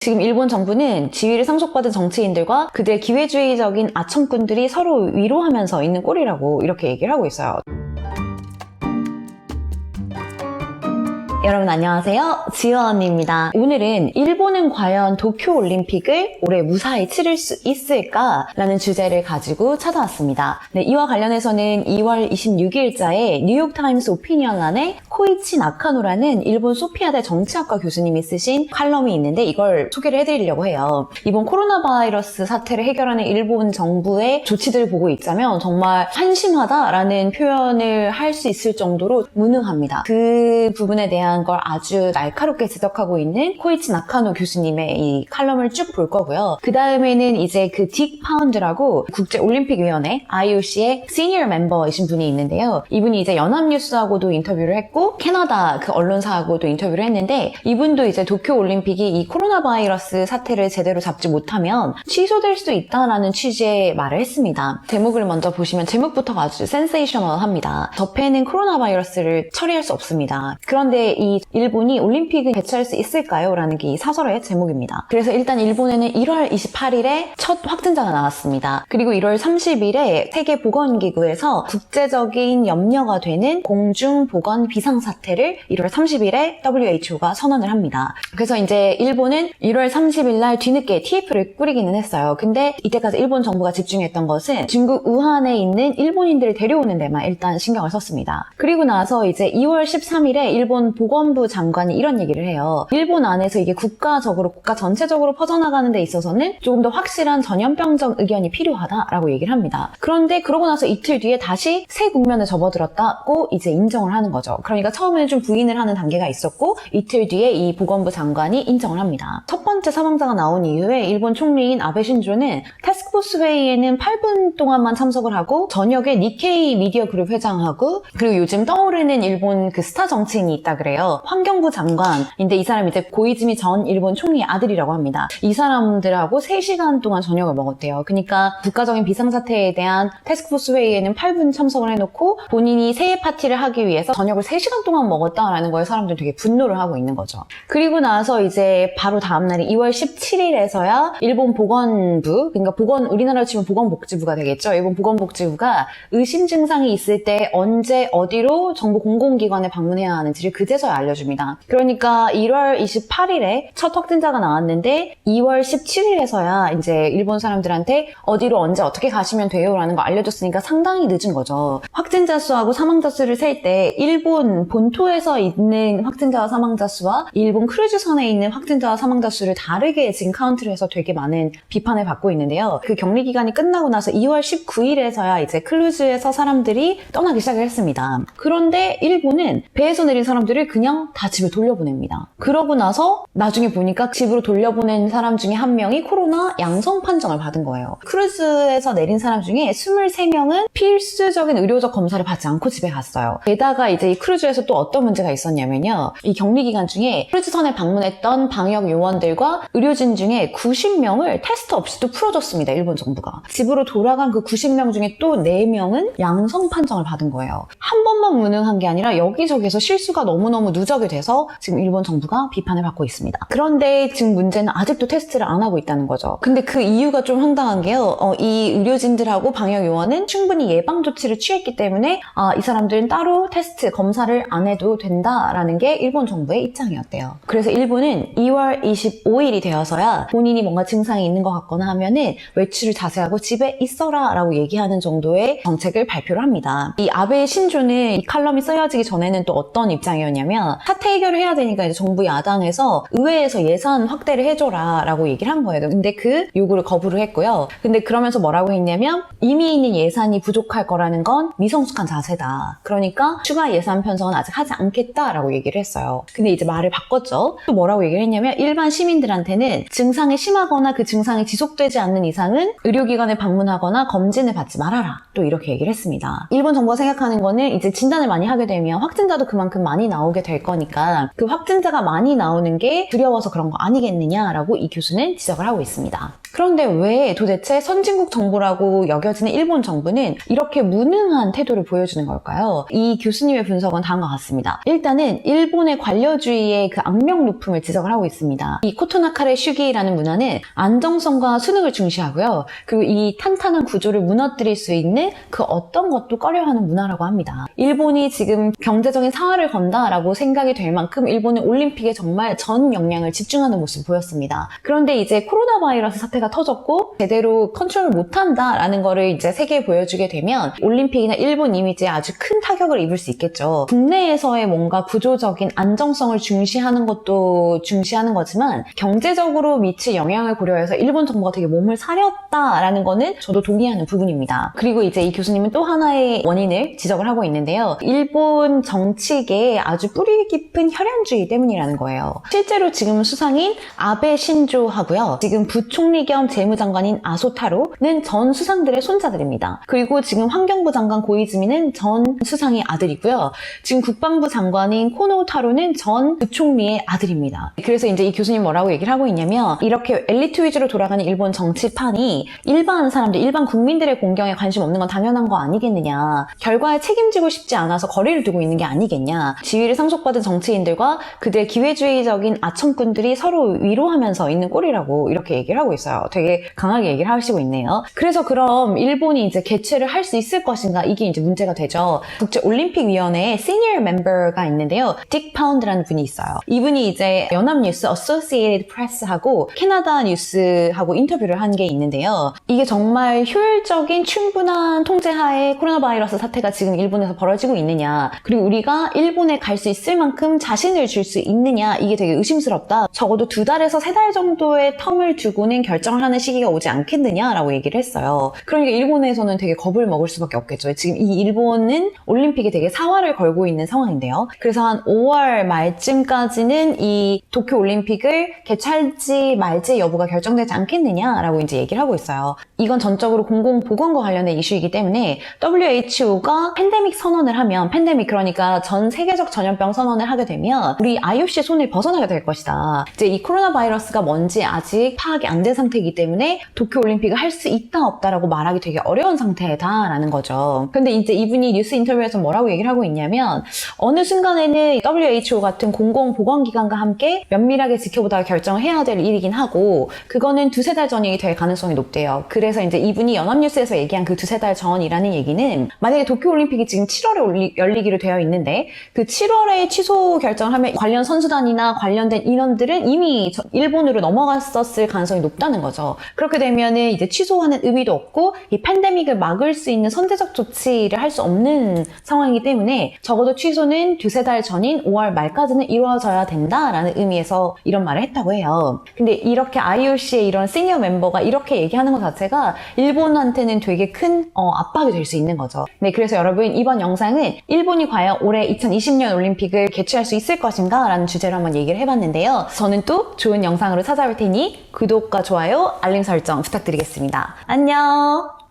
지금 일본 정부는 지위를 상속받은 정치인들과 그들의 기회주의적인 아청꾼들이 서로 위로하면서 있는 꼴이라고 이렇게 얘기를 하고 있어요. 여러분 안녕하세요. 지연 언니입니다. 오늘은 일본은 과연 도쿄올림픽을 올해 무사히 치를 수 있을까? 라는 주제를 가지고 찾아왔습니다. 네, 이와 관련해서는 2월 26일자에 뉴욕타임스 오피니언란에 코이치 나카노라는 일본 소피아대 정치학과 교수님이 쓰신 칼럼이 있는데 이걸 소개를 해드리려고 해요. 이번 코로나 바이러스 사태를 해결하는 일본 정부의 조치들을 보고 있자면 정말 한심하다라는 표현을 할 수 있을 정도로 무능합니다. 그 부분에 대한 걸 아주 날카롭게 지적하고 있는 코이치 나카노 교수님의 이 칼럼을 쭉 볼 거고요. 그 다음에는 이제 그 딕 파운드라고 국제올림픽위원회 IOC의 시니어 멤버이신 분이 있는데요. 이분이 이제 연합뉴스하고도 인터뷰를 했고 캐나다 그 언론사하고도 인터뷰를 했는데 이분도 이제 도쿄올림픽이 이 코로나 바이러스 사태를 제대로 잡지 못하면 취소될 수도 있다라는 취지의 말을 했습니다. 제목을 먼저 보시면 제목부터가 아주 센세이셔널합니다. 접해는 코로나 바이러스를 처리할 수 없습니다. 그런데 이 일본이 올림픽을 개최할 수 있을까요? 라는 게 이 사설의 제목입니다. 그래서 일단 일본에는 1월 28일에 첫 확진자가 나왔습니다. 그리고 1월 30일에 세계보건기구에서 국제적인 염려가 되는 공중보건 비상사태를 1월 30일에 WHO가 선언을 합니다. 그래서 이제 일본은 1월 30일 날 뒤늦게 TF를 꾸리기는 했어요. 근데 이때까지 일본 정부가 집중했던 것은 중국 우한에 있는 일본인들을 데려오는 데만 일단 신경을 썼습니다. 그리고 나서 이제 2월 13일에 일본 보건부 장관이 이런 얘기를 해요. 일본 안에서 이게 국가 전체적으로 퍼져나가는 데 있어서는 조금 더 확실한 전염병적 의견이 필요하다라고 얘기를 합니다. 그런데 그러고 나서 이틀 뒤에 다시 새 국면에 접어들었다고 이제 인정을 하는 거죠. 그러니까 처음에는 좀 부인을 하는 단계가 있었고 이틀 뒤에 이 보건부 장관이 인정을 합니다. 첫 번째 사망자가 나온 이후에 일본 총리인 아베 신조는 태스크포스 회의에는 8분 동안만 참석을 하고 저녁에 니케이 미디어 그룹 회장하고 그리고 요즘 떠오르는 일본 그 스타 정치인이 있다 그래요. 환경부 장관인데 이 사람이 이제 고이즈미 전 일본 총리의 아들이라고 합니다. 이 사람들하고 3시간 동안 저녁을 먹었대요. 그러니까 국가적인 비상사태에 대한 태스크포스 회의에는 8분 참석을 해놓고 본인이 새해 파티를 하기 위해서 저녁을 3시간 동안 먹었다라는 거에 사람들이 되게 분노를 하고 있는 거죠. 그리고 나서 이제 바로 다음날인 2월 17일에서야 일본 보건부, 그러니까 우리나라로 치면 보건복지부가 되겠죠. 일본 보건복지부가 의심 증상이 있을 때 언제 어디로 정부 공공기관에 방문해야 하는지를 그제서야 알려줍니다. 그러니까 1월 28일에 첫 확진자가 나왔는데 2월 17일에서야 이제 일본 사람들한테 어디로 언제 어떻게 가시면 돼요 라는 거 알려줬으니까 상당히 늦은 거죠. 확진자 수하고 사망자 수를 셀 때 일본 본토에서 있는 확진자와 사망자 수와 일본 크루즈선에 있는 확진자와 사망자 수를 다르게 지금 카운트를 해서 되게 많은 비판을 받고 있는데요. 그 격리 기간이 끝나고 나서 2월 19일에서야 이제 크루즈에서 사람들이 떠나기 시작을 했습니다. 그런데 일본은 배에서 내린 사람들을 그냥 다 집에 돌려보냅니다. 그러고 나서 나중에 보니까 집으로 돌려보낸 사람 중에 한 명이 코로나 양성 판정을 받은 거예요. 크루즈에서 내린 사람 중에 23명은 필수적인 의료적 검사를 받지 않고 집에 갔어요. 게다가 이제 이 크루즈에서 또 어떤 문제가 있었냐면요. 이 격리 기간 중에 크루즈선에 방문했던 방역 요원들과 의료진 중에 90명을 테스트 없이 또 풀어줬습니다. 일본 정부가. 집으로 돌아간 그 90명 중에 또 4명은 양성 판정을 받은 거예요. 한 번만 무능한 게 아니라 여기저기서 실수가 너무너무 누적이 돼서 지금 일본 정부가 비판을 받고 있습니다. 그런데 지금 문제는 아직도 테스트를 안 하고 있다는 거죠. 근데 그 이유가 좀 황당한 게요. 이 의료진들하고 방역 요원은 충분히 예방 조치를 취했기 때문에 이 사람들은 따로 테스트 검사를 안 해도 된다라는 게 일본 정부의 입장이었대요. 그래서 일본은 2월 25일이 되어서야 본인이 뭔가 증상이 있는 것 같거나 하면은 외출을 자제하고 집에 있어라 라고 얘기하는 정도의 정책을 발표를 합니다. 이 아베 신조는 이 칼럼이 쓰여지기 전에는 또 어떤 입장이었냐면 사태 해결을 해야 되니까 이제 정부 야당에서 의회에서 예산 확대를 해줘라 라고 얘기를 한 거예요. 근데 그 요구를 거부를 했고요. 근데 그러면서 뭐라고 했냐면 이미 있는 예산이 부족할 거라는 건 미성숙한 자세다. 그러니까 추가 예산 편성은 아직 하지 않겠다라고 얘기를 했어요. 근데 이제 말을 바꿨죠. 또 뭐라고 얘기를 했냐면 일반 시민들한테는 증상이 심하거나 그 증상이 지속되지 않는 이상은 의료기관에 방문하거나 검진을 받지 말아라. 또 이렇게 얘기를 했습니다. 일본 정부가 생각하는 거는 이제 진단을 많이 하게 되면 확진자도 그만큼 많이 나오게 될 거니까 그 확진자가 많이 나오는 게 두려워서 그런 거 아니겠느냐라고 이 교수는 지적을 하고 있습니다. 그런데 왜 도대체 선진국 정부라고 여겨지는 일본 정부는 이렇게 무능한 태도를 보여주는 걸까요? 이 교수님의 분석은 다음과 같습니다. 일단은 일본의 관료주의의 그 악명 높음을 지적을 하고 있습니다. 이 코토나카레 슈기라는 문화는 안정성과 수능을 중시하고요. 그리고 이 탄탄한 구조를 무너뜨릴 수 있는 그 어떤 것도 꺼려하는 문화라고 합니다. 일본이 지금 경제적인 상하를 건다라고 생각이 될 만큼 일본은 올림픽에 정말 전 역량을 집중하는 모습을 보였습니다. 그런데 이제 코로나 바이러스 사태가 터졌고 제대로 컨트롤 못한다라는 거를 이제 세계에 보여주게 되면 올림픽이나 일본 이미지에 아주 큰 타격을 입을 수 있겠죠. 국내에서의 뭔가 구조적인 안정성을 중시하는 것도 중시하는 거지만 경제적으로 미칠 영향을 고려해서 일본 정부가 되게 몸을 사렸다라는 거는 저도 동의하는 부분입니다. 그리고 이제 이 교수님은 또 하나의 원인을 지적을 하고 있는데요. 일본 정치계에 아주 뿌리 깊은 혈연주의 때문이라는 거예요. 실제로 지금 수상인 아베 신조하고요. 지금 부총리 겸 재무장관인 아소타로는 전 수상들의 손자들입니다. 그리고 지금 환경부 장관 고이즈미는 전 수상의 아들이고요. 지금 국방부 장관인 코노타로는 전 부총리의 아들입니다. 그래서 이제 이 교수님 뭐라고 얘기를 하고 있냐면 이렇게 엘리트 위주로 돌아가는 일본 정치판이 일반 사람들, 일반 국민들의 공경에 관심 없는 건 당연한 거 아니겠느냐. 결과에 책임지고 싶지 않아서 거리를 두고 있는 게 아니겠냐. 지위를 상속받은 정치인들과 그들의 기회주의적인 아첨꾼들이 서로 위로하면서 있는 꼴이라고 이렇게 얘기를 하고 있어요. 되게 강하게 얘기를 하시고 있네요. 그래서 그럼 일본이 이제 개최를 할 수 있을 것인가 이게 이제 문제가 되죠. 국제올림픽위원회에 시니어 멤버가 있는데요. 딕 파운드라는 분이 있어요. 이분이 이제 연합뉴스 어소시에이티드 프레스하고 캐나다 뉴스하고 인터뷰를 한 게 있는데요. 이게 정말 효율적인 충분한 통제하에 코로나 바이러스 사태가 지금 일본에서 벌어지고 있느냐, 그리고 우리가 일본에 갈 수 있을 만큼 자신을 줄 수 있느냐, 이게 되게 의심스럽다. 적어도 2달에서 3달 정도의 텀을 두고는 결정을 하는 시기가 오지 않겠느냐라고 얘기를 했어요. 그러니까 일본에서는 되게 겁을 먹을 수밖에 없겠죠. 지금 이 일본은 올림픽에 되게 사활을 걸고 있는 상황인데요. 그래서 한 5월 말쯤까지는 이 도쿄 올림픽을 개최할지 말지 여부가 결정되지 않겠느냐라고 이제 얘기를 하고 있어요. 이건 전적으로 공공보건과 관련된 이슈이기 때문에 WHO가 팬데믹 선언을 하면, 팬데믹 그러니까 전 세계적 전염병 선언을 하게 되면 우리 IOC의 손을 벗어나게 될 것이다. 이제 이 코로나 바이러스가 뭔지 아직 파악이 안 된 상태이기 때문에 도쿄 올림픽을 할 수 있다 없다라고 말하기 되게 어려운 상태다라는 거죠. 근데 이제 이분이 뉴스 인터뷰에서 뭐라고 얘기를 하고 있냐면 어느 순간에는 WHO 같은 공공보건기관과 함께 면밀하게 지켜보다가 결정을 해야 될 일이긴 하고 그거는 2-3달 전이 될 가능성이 높대요. 그래서 이제 이분이 연합뉴스에서 얘기한 그 2-3달 전이라는 얘기는 만약에 도쿄올림픽이 지금 7월에 열리기로 되어 있는데 그 7월에 취소 결정을 하면 관련 선수단이나 관련된 인원들은 이미 일본으로 넘어갔었을 가능성이 높다는 거죠. 그렇게 되면은 이제 취소하는 의미도 없고 이 팬데믹을 막을 수 있는 선제적 조치를 할 수 없는 상황이기 때문에 적어도 취소는 2-3달 전인 5월 말까지는 이루어져야 된다라는 의미에서 이런 말을 했다고 해요. 근데 이렇게 IOC의 이런 시니어 멤버가 이렇게 얘기하는 것 자체가 일본한테는 되게 큰 압박이 될 수 있는 거죠. 네, 그래서 여러분 이번 영상은 일본이 과연 올해 2020년 올림픽을 개최할 수 있을 것인가 라는 주제로 한번 얘기를 해봤는데요. 저는 또 좋은 영상으로 찾아올 테니 구독과 좋아요, 알림 설정 부탁드리겠습니다. 안녕!